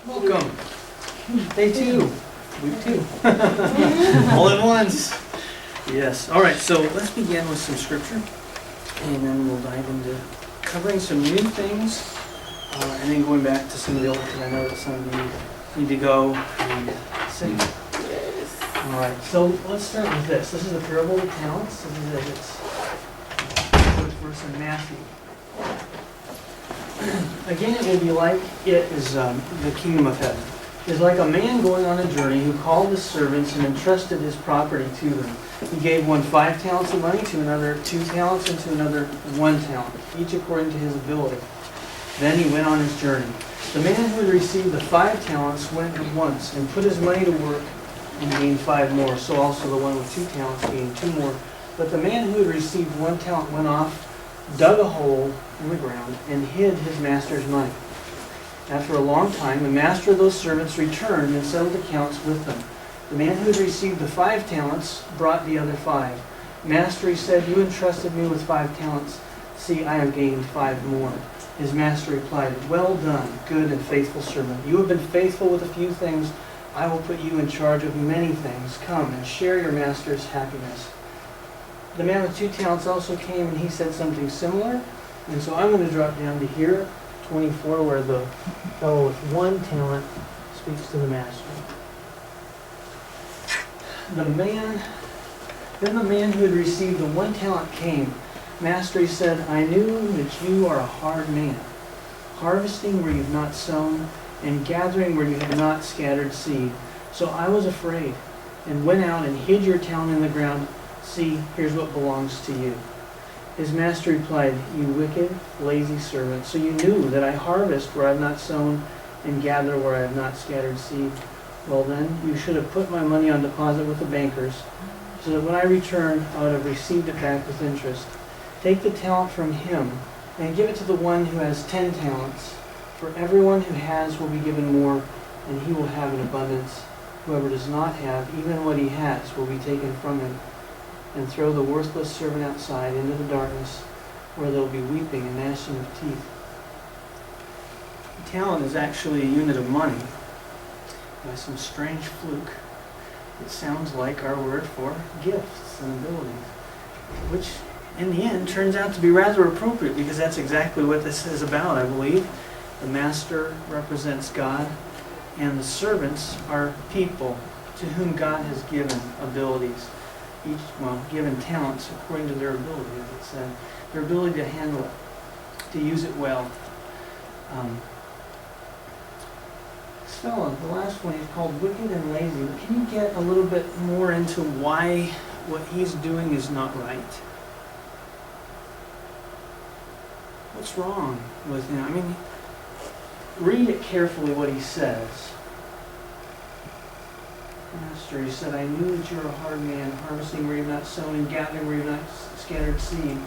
Welcome. Day 2, week 2. All at once. Yes. All right, so let's begin with some scripture, and then we'll dive into covering some new things, and then going back to some of the old, because I know that some of you need to go and sing. All right, so let's start with this. This is the parable of the talents. This is it. It's the first verse in Matthew. Again, it will be like it is the kingdom of heaven. It is like a man going on a journey who called his servants and entrusted his property to them. He gave one 5 talents of money, to another 2 talents, and to another 1 talent, each according to his ability. Then he went on his journey. The man who had received the 5 talents went at once and put his money to work and gained 5 more. So also the one with 2 talents gained 2 more. But the man who had received 1 talent went off, dug a hole in the ground, and hid his master's money. After a long time, the master of those servants returned and settled accounts with them. The man who had received the 5 talents brought the other 5. Master, he said, you entrusted me with 5 talents. See, I have gained 5 more. His master replied, well done, good and faithful servant. You have been faithful with a few things. I will put you in charge of many things. Come and share your master's happiness. The man with 2 talents also came, and he said something similar. And so I'm going to drop down to here, 24, where the fellow with 1 talent speaks to the master. Then the man who had received the 1 talent came. Master, he said, I knew that you are a hard man, harvesting where you have not sown, and gathering where you have not scattered seed. So I was afraid, and went out and hid your talent in the ground. See, here's what belongs to you. His master replied, you wicked, lazy servant. So you knew that I harvest where I have not sown, and gather where I have not scattered seed. Well then, you should have put my money on deposit with the bankers, so that when I return, I would have received it back with interest. Take the talent from him, and give it to the one who has 10 talents. For everyone who has will be given more, and he will have an abundance. Whoever does not have, even what he has, will be taken from him. And throw the worthless servant outside into the darkness, where there will be weeping and gnashing of teeth. Talent is actually a unit of money. By some strange fluke, it sounds like our word for gifts and abilities, which in the end turns out to be rather appropriate, because that's exactly what this is about, I believe. The master represents God, and the servants are people to whom God has given abilities. Given talents according to their ability, as it said. Their ability to handle it, to use it well. This fellow, the last one, is called wicked and lazy. Can you get a little bit more into why what he's doing is not right? What's wrong with him? I mean, read it carefully what he says. Master, he said, I knew that you were a hard man, harvesting where you have not sown and gathering where you have not scattered seed.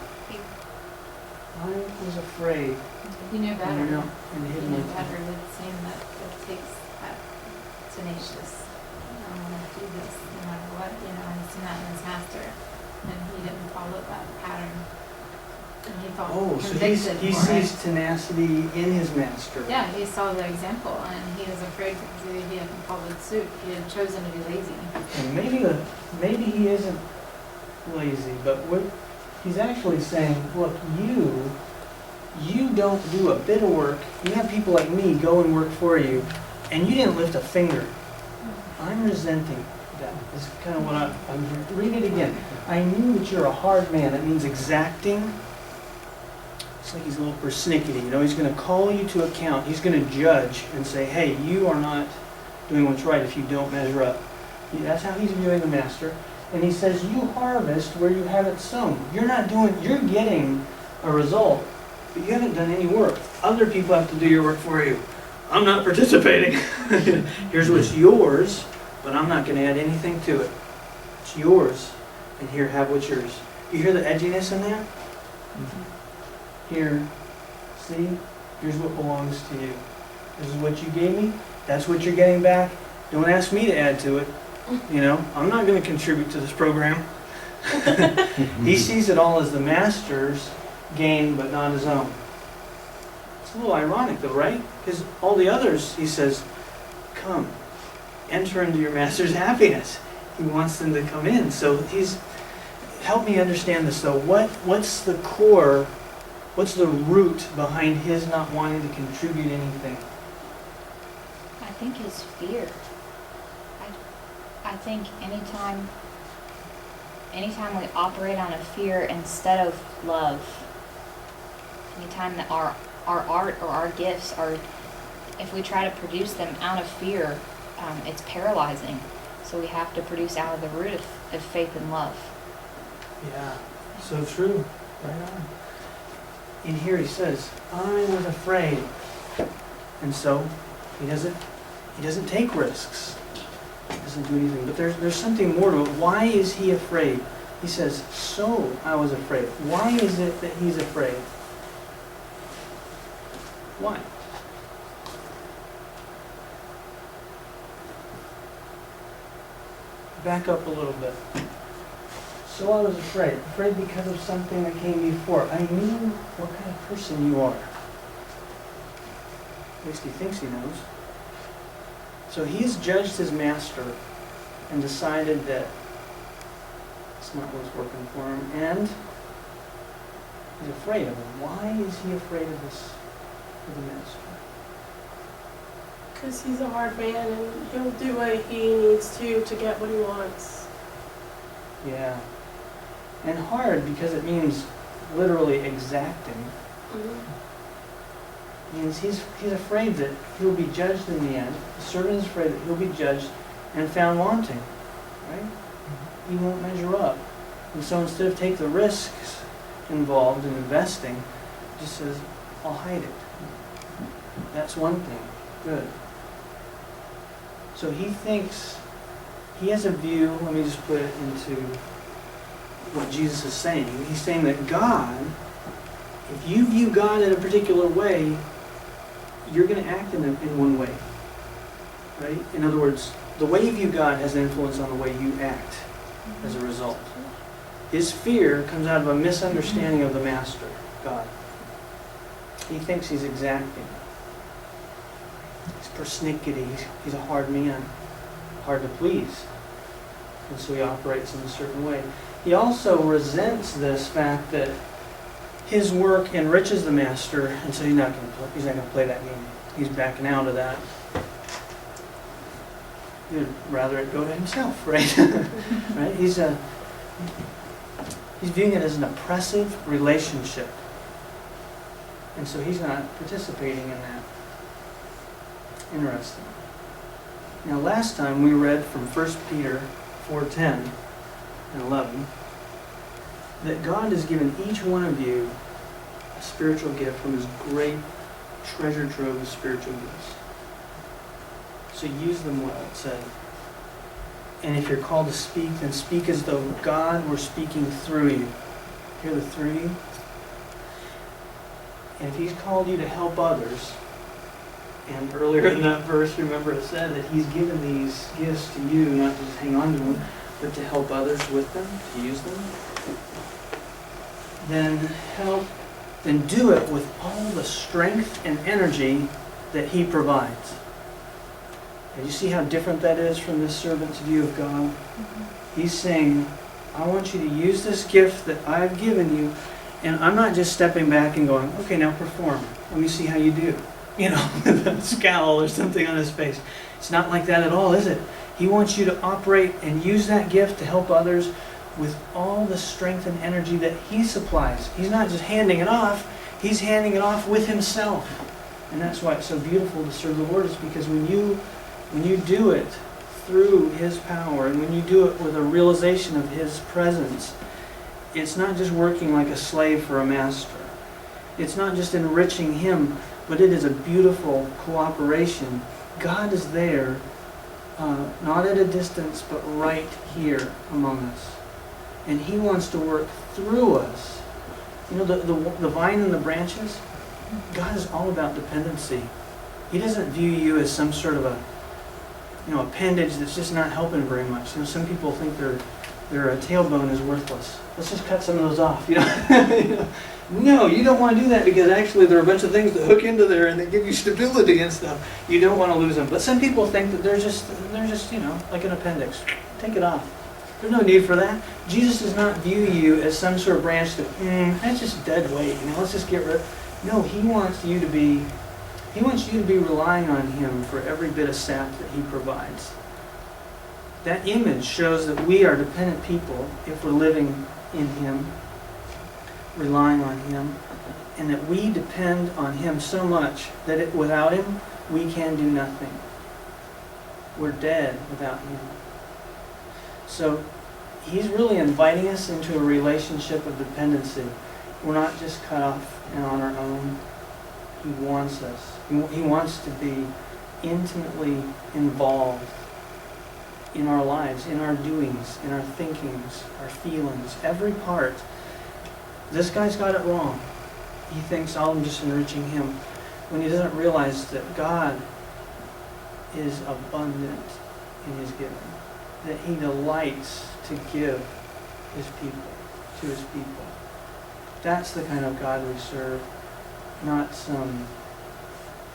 I was afraid. You knew better. And You knew better. It seemed that it takes that tenacious, I want to do this no matter what, and he's seen that in his master, and he didn't follow that pattern. And he felt convicted he for sees it. tenacity in his master. Yeah, he saw the example, and he was afraid because he hadn't followed suit. He had chosen to be lazy. And maybe he isn't lazy, but what he's actually saying, look, you don't do a bit of work. You have people like me go and work for you, and you didn't lift a finger. I'm resenting that. Is kind of what I'm read it again. I knew that you're a hard man. That means exacting. It's like he's a little persnickety. He's going to call you to account. He's going to judge and say, hey, you are not doing what's right if you don't measure up. That's how he's viewing the master. And he says, you harvest where you haven't sown. You're getting a result, but you haven't done any work. Other people have to do your work for you. I'm not participating. Here's what's yours, but I'm not going to add anything to it. It's yours, and here, have what's yours. You hear the edginess in there? Mm-hmm. Here, see, here's what belongs to you. This is what you gave me. That's what you're getting back. Don't ask me to add to it. I'm not going to contribute to this program. He sees it all as the master's gain, but not his own. It's a little ironic though, right? Because all the others, he says, come, enter into your master's happiness. He wants them to come in. So help me understand this though. What's the core, what's the root behind his not wanting to contribute anything? I think his fear. I think anytime we operate on a fear instead of love, anytime that our art or our gifts are, if we try to produce them out of fear, it's paralyzing. So we have to produce out of the root of faith and love. Yeah, so true. Right on. In here he says, I was afraid. And so he doesn't take risks. He doesn't do anything. But there's something more to it. Why is he afraid? He says, so I was afraid. Why is it that he's afraid? Why? Back up a little bit. So I was afraid. Afraid because of something that came before. I knew what kind of person you are. At least he thinks he knows. So he's judged his master and decided that it's not what's working for him. And he's afraid of him. Why is he afraid of the master? Because he's a hard man and he'll do what he needs to get what he wants. Yeah. And hard because it means literally exacting. Mm-hmm. Means he's afraid that he'll be judged in the end. The servant is afraid that he'll be judged and found wanting. Right? He won't measure up. And so instead of take the risks involved in investing, he just says, I'll hide it. That's one thing. Good. So he thinks, he has a view, let me just put it into what Jesus is saying. He's saying that God, if you view God in a particular way, you're going to act in one way. Right? In other words, the way you view God has an influence on the way you act as a result. His fear comes out of a misunderstanding of the master, God. He thinks he's exacting. He's persnickety. He's a hard man, hard to please. And so he operates in a certain way. He also resents this fact that his work enriches the master, and so he's not going to play that game. He's backing out of that. He'd rather it go to himself, right? Right? He's viewing it as an oppressive relationship. And so he's not participating in that. Interesting. Now last time we read from 1 Peter 4:10 and 11 that God has given each one of you a spiritual gift from his great treasure trove of spiritual gifts. So use them well, it said. And if you're called to speak, then speak as though God were speaking through you. Hear the through you? And if he's called you to help others, and earlier in that verse, remember it said that he's given these gifts to you, not to just hang on to them, but to help others with them, to use them, then do it with all the strength and energy that he provides. And you see how different that is from this servant's view of God? Mm-hmm. He's saying, I want you to use this gift that I've given you, and I'm not just stepping back and going, okay, now perform. Let me see how you do. You know, with a scowl or something on his face. It's not like that at all, is it? He wants you to operate and use that gift to help others with all the strength and energy that he supplies. He's not just handing it off, he's handing it off with himself. And that's why it's so beautiful to serve the Lord, is because when you do it through his power, and when you do it with a realization of his presence, it's not just working like a slave for a master. It's not just enriching him, but it is a beautiful cooperation. God is there, not at a distance, but right here among us. And he wants to work through us. You know, the vine and the branches? God is all about dependency. He doesn't view you as some sort of appendage that's just not helping very much. You know, some people think they're their tailbone is worthless. Let's just cut some of those off. You know? No, you don't want to do that because actually there are a bunch of things that hook into there and they give you stability and stuff. You don't want to lose them. But some people think that they're just like an appendix. Take it off. There's no need for that. Jesus does not view you as some sort of branch that, that's just dead weight. Let's just get rid. No, He wants you to be relying on Him for every bit of sap that He provides. That image shows that we are dependent people if we're living in Him, relying on Him, and that we depend on Him so much that without Him, we can do nothing. We're dead without Him. So He's really inviting us into a relationship of dependency. We're not just cut off and on our own. He wants us. He wants to be intimately involved in our lives, in our doings, in our thinkings, our feelings, every part. This guy's got it wrong. He thinks, I'm just enriching him, when he doesn't realize that God is abundant in His giving, that He delights to give His people, to His people. That's the kind of God we serve, not some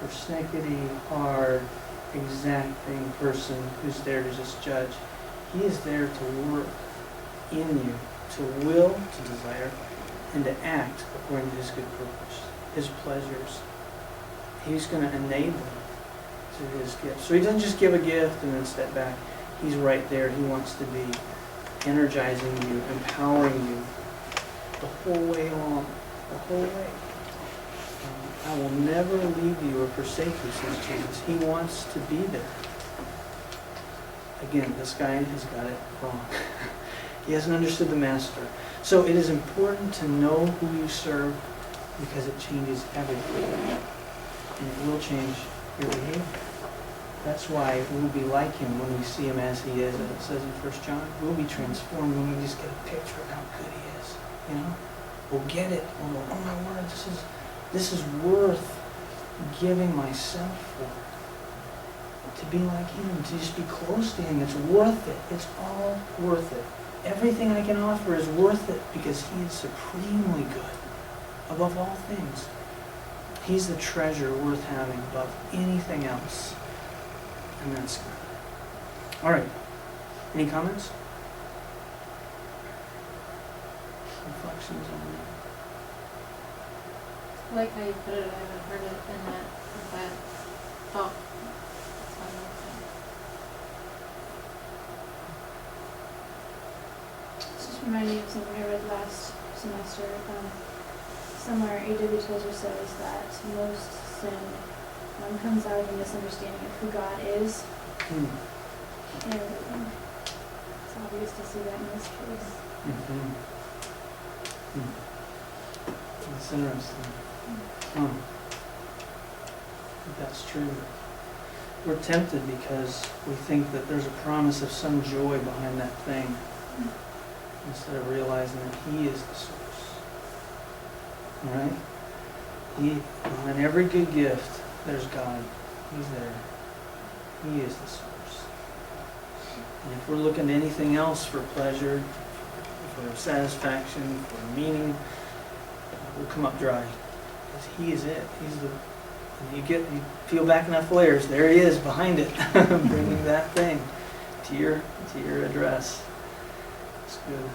persnickety, hard, exacting person who's there to just judge. He is there to work in you, to will, to desire, and to act according to His good purpose, His pleasures. He's going to enable to His gift. So He doesn't just give a gift and then step back. He's right there. He wants to be energizing you, empowering you the whole way along, the whole way. I will never leave you or forsake you, says Jesus. He wants to be there. Again, this guy has got it wrong. He hasn't understood the master. So it is important to know who you serve because it changes everything. And it will change your behavior. That's why we'll be like Him when we see Him as He is, as it says in 1 John. We'll be transformed when we just get a picture of how good He is. We'll get it. We'll go, oh my word, this is worth giving myself for. To be like Him, to just be close to Him, it's worth it. It's all worth it. Everything I can offer is worth it because He is supremely good above all things. He's the treasure worth having above anything else. And that's good. All right. Any comments? Reflections on that? I like how you put it. I haven't heard it in that thought. That's why I like that. This just reminded me of something I read last semester. Somewhere A.W. Tozer says that most sin comes out of a misunderstanding of who God is. And it's obvious to see that in this case. That's interesting. That's true. We're tempted because we think that there's a promise of some joy behind that thing instead of realizing that He is the source. All right? Behind every good gift, there's God. He's there. He is the source. And if we're looking to anything else for pleasure, for satisfaction, for meaning, we'll come up dry. Because He is it. He's the. You peel back enough layers. There He is behind it, bringing that thing to your address. It's good.